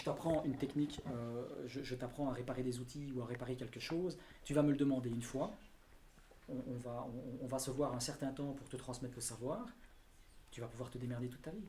t'apprends une technique, je t'apprends à réparer des outils ou à réparer quelque chose, tu vas me le demander une fois, on va se voir un certain temps pour te transmettre le savoir, tu vas pouvoir te démerder toute ta vie.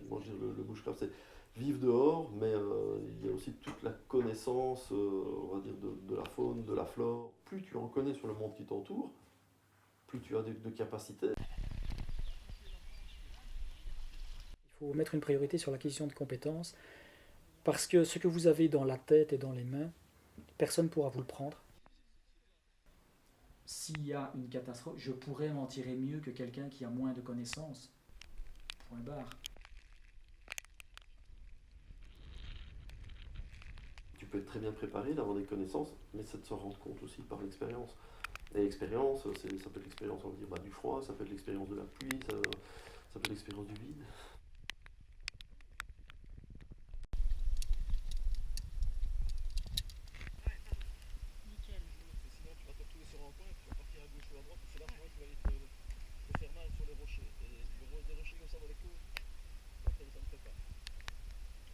Moi, je veux dire, le bushcraft, c'est vivre dehors, mais il y a aussi toute la connaissance, on va dire, de la faune, de la flore. Plus tu en connais sur le monde qui t'entoure, plus tu as de capacités. Il faut mettre une priorité sur l'acquisition de compétences, parce que ce que vous avez dans la tête et dans les mains, personne ne pourra vous le prendre. S'il y a une catastrophe, je pourrais m'en tirer mieux que quelqu'un qui a moins de connaissances. Point barre. Tu peux être très bien préparé, d'avoir des connaissances, mais c'est de se rendre compte aussi par l'expérience. Et l'expérience, ça peut être l'expérience, on va dire, du froid, ça peut être l'expérience de la pluie, ça peut être l'expérience du vide. Sinon, tu vas te retrouver sur un coin et tu vas partir à gauche ou à droite, et c'est là que tu vas aller te faire mal sur les rochers. Et des rochers comme ça dans les côtes, ça ne fait pas.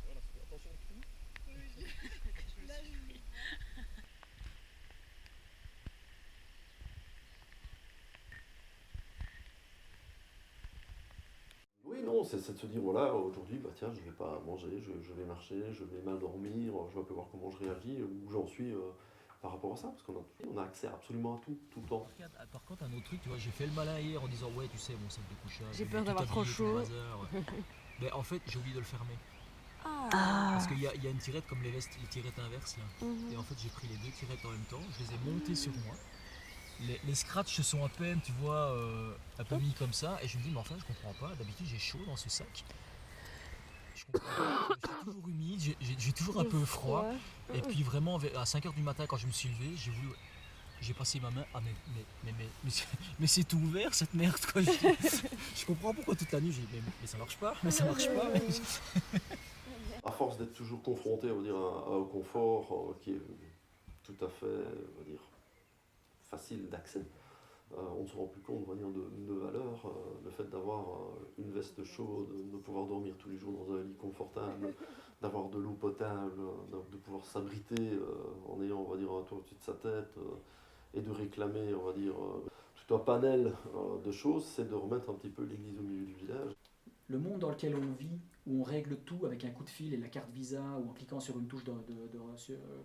Voilà, attention au trou. Oui, non, c'est de se dire, voilà, aujourd'hui, bah tiens, je vais pas manger, je vais marcher, je vais mal dormir, je vais un peu voir comment je réagis, où j'en suis par rapport à ça, parce on a accès absolument à tout, tout le temps. Regarde, par contre, un autre truc, tu vois, j'ai fait le malin hier en disant ouais, tu sais, mon sac de couchage. J'ai je peur vais tout d'avoir trop habiller, tout le chaud. bazar, ouais. Mais en fait, j'ai oublié de le fermer. Ah. Parce qu'il y a une tirette comme les vestes, les tirettes inverses là. Et en fait, j'ai pris les deux tirettes en même temps, je les ai montées sur moi. Les scratchs se sont à peine, tu vois, un peu mis comme ça. Et je me dis, mais enfin, je comprends pas. D'habitude, j'ai chaud dans ce sac. Je comprends pas. Je suis toujours humide, j'ai toujours un peu froid. Et puis vraiment, à 5h du matin, quand je me suis levé, j'ai passé ma main. Ah, mais c'est tout ouvert cette merde quoi. Je comprends pourquoi toute la nuit j'ai dit, mais ça marche pas, mais ça marche pas. À force d'être toujours confronté, on va dire, à un confort qui est tout à fait, on va dire, facile d'accès, on ne se rend plus compte, on va dire, de valeur. Le fait d'avoir une veste chaude, de pouvoir dormir tous les jours dans un lit confortable, d'avoir de l'eau potable, de pouvoir s'abriter en ayant, on va dire, un toit au-dessus de sa tête, et de réclamer, on va dire, tout un panel de choses, c'est de remettre un petit peu l'église au milieu du village. Le monde dans lequel on vit, où on règle tout avec un coup de fil et la carte Visa, ou en cliquant sur une touche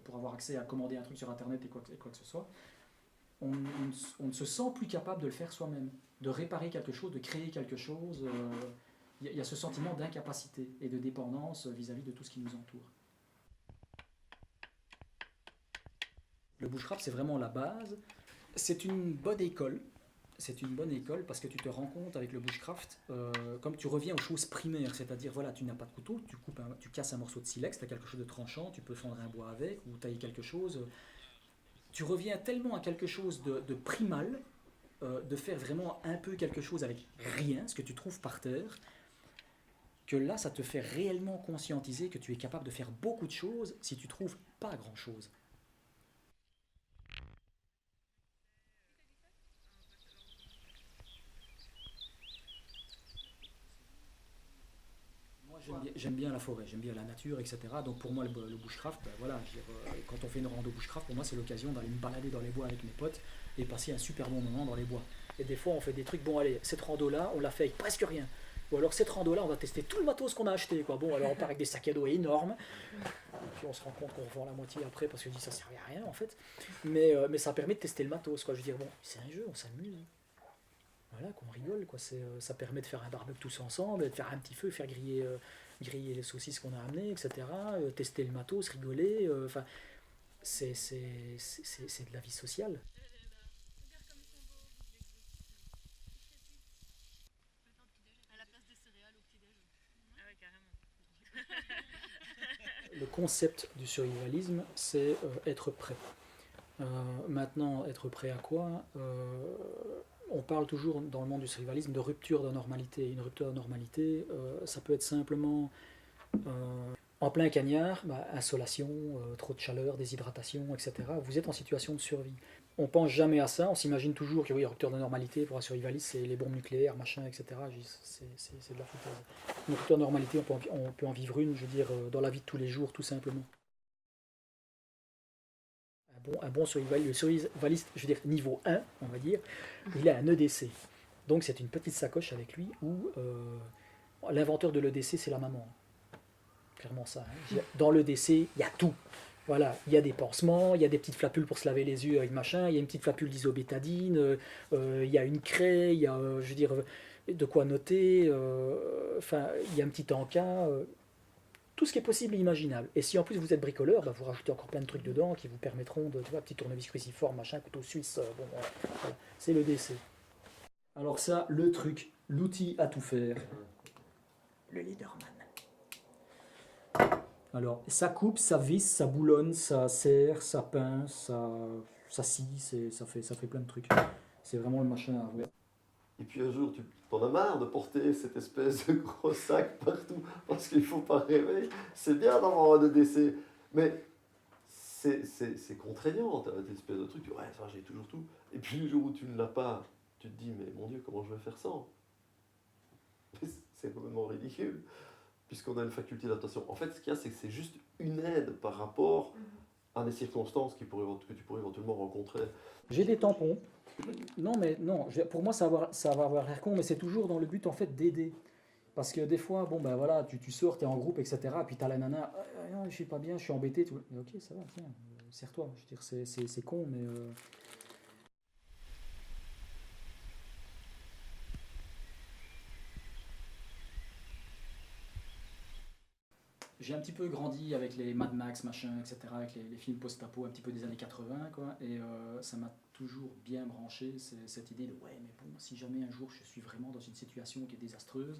pour avoir accès à commander un truc sur Internet et quoi que ce soit, on ne se sent plus capable de le faire soi-même, de réparer quelque chose, de créer quelque chose. Il y a ce sentiment d'incapacité et de dépendance vis-à-vis de tout ce qui nous entoure. Le bushcraft, c'est vraiment la base. C'est une bonne école. C'est une bonne école parce que tu te rends compte avec le bushcraft, comme tu reviens aux choses primaires, c'est-à-dire voilà, tu n'as pas de couteau, tu casses un morceau de silex, tu as quelque chose de tranchant, tu peux fendre un bois avec ou tailler quelque chose. Tu reviens tellement à quelque chose de primal, de faire vraiment un peu quelque chose avec rien, ce que tu trouves par terre, que là, ça te fait réellement conscientiser que tu es capable de faire beaucoup de choses si tu trouves pas grand-chose. J'aime bien la forêt, j'aime bien la nature, etc. Donc pour moi, le bushcraft, ben voilà, quand on fait une rando bushcraft, pour moi, c'est l'occasion d'aller me balader dans les bois avec mes potes et passer un super bon moment dans les bois. Et des fois, on fait des trucs, bon, allez, cette rando-là, on l'a fait avec presque rien. Ou alors, cette rando-là, on va tester tout le matos qu'on a acheté, quoi. Bon, alors on part avec des sacs à dos énormes. Et puis on se rend compte qu'on revend la moitié après parce que je dis ça servait à rien, en fait. Mais ça permet de tester le matos, quoi. Je veux dire, bon, c'est un jeu, on s'amuse. Voilà, qu'on rigole, quoi. Ça permet de faire un barbecue tous ensemble, de faire un petit feu, faire griller les saucisses qu'on a amenées, etc. Tester le matos, rigoler. Enfin, c'est de la vie sociale. Le concept du survivalisme, c'est être prêt. Maintenant, être prêt à quoi on parle toujours dans le monde du survivalisme de rupture de normalité. Une rupture de normalité, ça peut être simplement En plein cagnard, insolation, trop de chaleur, déshydratation, etc. Vous êtes en situation de survie. On pense jamais à ça, on s'imagine toujours que oui, rupture de normalité pour un survivaliste, c'est les bombes nucléaires, machin, etc. C'est de la foutaise. Une rupture de normalité, on peut en vivre une, je veux dire, dans la vie de tous les jours, tout simplement. Un bon survivaliste, le survivaliste, je veux dire, niveau 1, on va dire, il a un EDC. Donc c'est une petite sacoche avec lui où l'inventeur de l'EDC, c'est la maman. Clairement ça. Hein. Dans l'EDC, il y a tout. Voilà, il y a des pansements, il y a des petites flapules pour se laver les yeux avec machin, il y a une petite flapule d'isobétadine, il y a une craie, il y a, je veux dire, de quoi noter, enfin, il y a un petit encas, tout ce qui est possible et imaginable. Et si en plus vous êtes bricoleur, vous rajoutez encore plein de trucs dedans qui vous permettront de, tu vois, petit tournevis cruciforme, machin, couteau suisse, bon, voilà, c'est le DC. Alors ça, le truc, l'outil à tout faire, le Leaderman. Alors, ça coupe, ça visse, ça boulonne, ça serre, ça pince, ça scie, ça fait plein de trucs. C'est vraiment le machin à avoir. Et puis un jour, tu t'en as marre de porter cette espèce de gros sac partout, parce qu'il ne faut pas rêver. C'est bien d'avoir un EDC, mais c'est contraignant, tu as cette espèce de truc, tu dis, ouais, ça j'ai toujours tout. Et puis le jour où tu ne l'as pas, tu te dis, mais mon Dieu, comment je vais faire sans? C'est complètement ridicule, puisqu'on a une faculté d'adaptation. En fait, ce qu'il y a, c'est que c'est juste une aide par rapport à des circonstances que tu pourrais éventuellement rencontrer. J'ai des tampons. Non, mais non, pour moi, ça va avoir l'air con, mais c'est toujours dans le but, en fait, d'aider. Parce que des fois, bon, ben voilà, tu sors, t'es en groupe, etc. Puis t'as la nana, non, je suis pas bien, je suis embêté. Tout. Mais ok, ça va, tiens, serre-toi. Je veux dire, c'est con, mais. J'ai un petit peu grandi avec les Mad Max, machin, etc., avec les films post-apo un petit peu des années 80, quoi, et ça m'a toujours bien branché, cette idée de ouais, mais bon, si jamais un jour je suis vraiment dans une situation qui est désastreuse,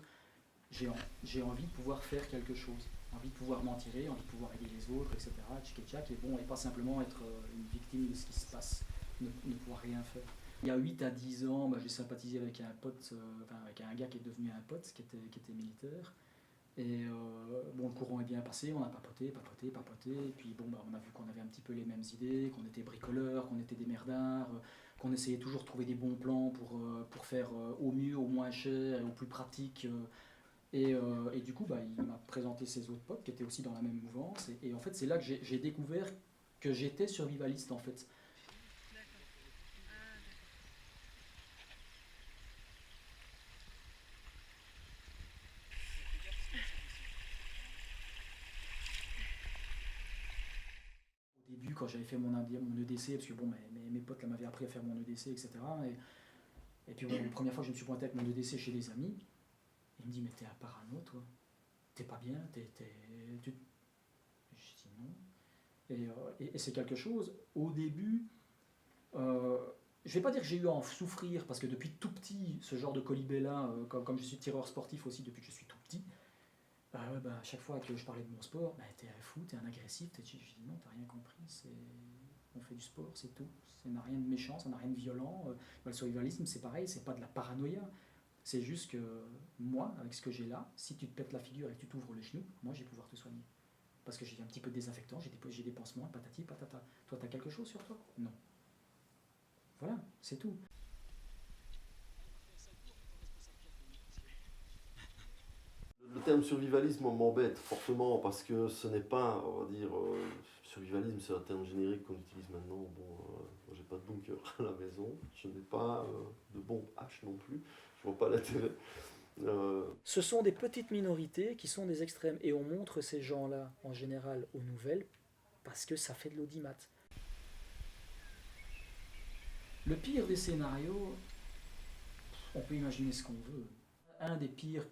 j'ai envie de pouvoir faire quelque chose, envie de pouvoir m'en tirer, envie de pouvoir aider les autres, etc., tchic et tchac, et bon, et pas simplement être une victime de ce qui se passe, ne pouvoir rien faire. Il y a 8 à 10 ans, j'ai sympathisé avec un pote, avec un gars qui est devenu un pote, qui était militaire. Et bon, le courant est bien passé, on a papoté, et puis bon, on a vu qu'on avait un petit peu les mêmes idées, qu'on était bricoleurs, qu'on était des merdards, qu'on essayait toujours de trouver des bons plans pour faire au mieux, au moins cher et au plus pratique. Et du coup, il m'a présenté ses autres potes qui étaient aussi dans la même mouvance, et en fait, c'est là que j'ai découvert que j'étais survivaliste, en fait. Quand j'avais fait mon EDC, parce que bon, mes potes là, m'avaient appris à faire mon EDC, etc. Et puis bon, la première fois que je me suis pointé avec mon EDC chez des amis, ils me disent, mais t'es un parano, toi? T'es pas bien? Je dis non. Et c'est quelque chose, au début, je vais pas dire que j'ai eu à en souffrir, parce que depuis tout petit, ce genre de colibé-là, comme je suis tireur sportif aussi depuis que je suis tout petit, à chaque fois que je parlais de mon sport, t'es un fou, t'es un agressif, je dis non, t'as rien compris, on fait du sport, c'est tout, ça n'a rien de méchant, ça n'a rien de violent. Le survivalisme, c'est pareil, c'est pas de la paranoïa, c'est juste que moi, avec ce que j'ai là, si tu te pètes la figure et que tu t'ouvres les genoux, moi je vais pouvoir te soigner. Parce que j'ai un petit peu de désinfectant, j'ai des pansements, patati, patata. Toi, t'as quelque chose sur toi? Non. Voilà, c'est tout. Le terme survivalisme m'embête fortement parce que ce n'est pas, on va dire, survivalisme, c'est un terme générique qu'on utilise maintenant. Bon, moi j'ai pas de bunker à la maison, je n'ai pas de bombe H non plus, je vois pas l'intérêt. Ce sont des petites minorités qui sont des extrêmes, et on montre ces gens-là en général aux nouvelles parce que ça fait de l'audimat. Le pire des scénarios, on peut imaginer ce qu'on veut. Un des pires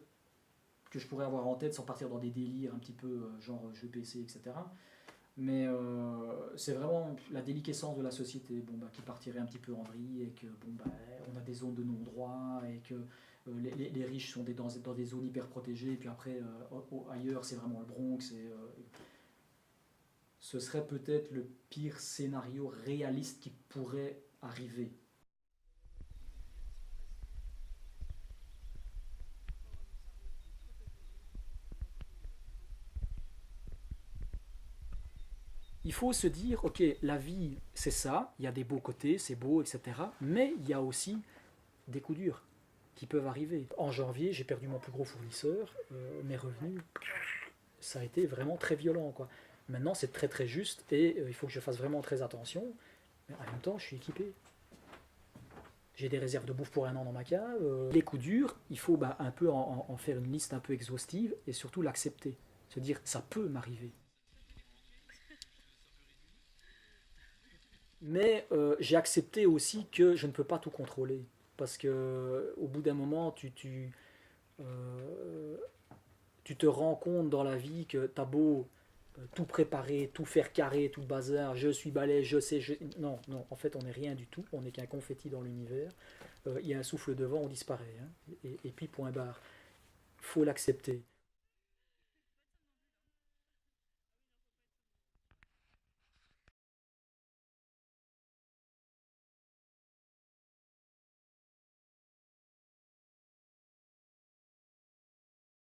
que je pourrais avoir en tête sans partir dans des délires un petit peu genre jeu PC, etc. Mais c'est vraiment la déliquescence de la société qui partirait un petit peu en vrille, et que on a des zones de non-droit, et que les riches sont dans des zones hyper protégées, et puis après ailleurs c'est vraiment le Bronx. Ce serait peut-être le pire scénario réaliste qui pourrait arriver. il faut se dire, ok, la vie, c'est ça, il y a des beaux côtés, c'est beau, etc. Mais il y a aussi des coups durs qui peuvent arriver. En janvier, j'ai perdu mon plus gros fournisseur, mes revenus, ça a été vraiment très violent, quoi. Maintenant, c'est très très juste et il faut que je fasse vraiment très attention. Mais en même temps, je suis équipé. J'ai des réserves de bouffe pour 1 an dans ma cave. Les coups durs, il faut un peu en faire une liste un peu exhaustive et surtout l'accepter. Se dire, ça peut m'arriver. Mais j'ai accepté aussi que je ne peux pas tout contrôler. Parce que au bout d'un moment, tu te rends compte dans la vie que t'as beau tout préparer, tout faire carré, tout le bazar, je suis balai, je sais, non, non, en fait on n'est rien du tout, on n'est qu'un confetti dans l'univers, il y a un souffle de vent, on disparaît, hein, et puis point barre, faut l'accepter.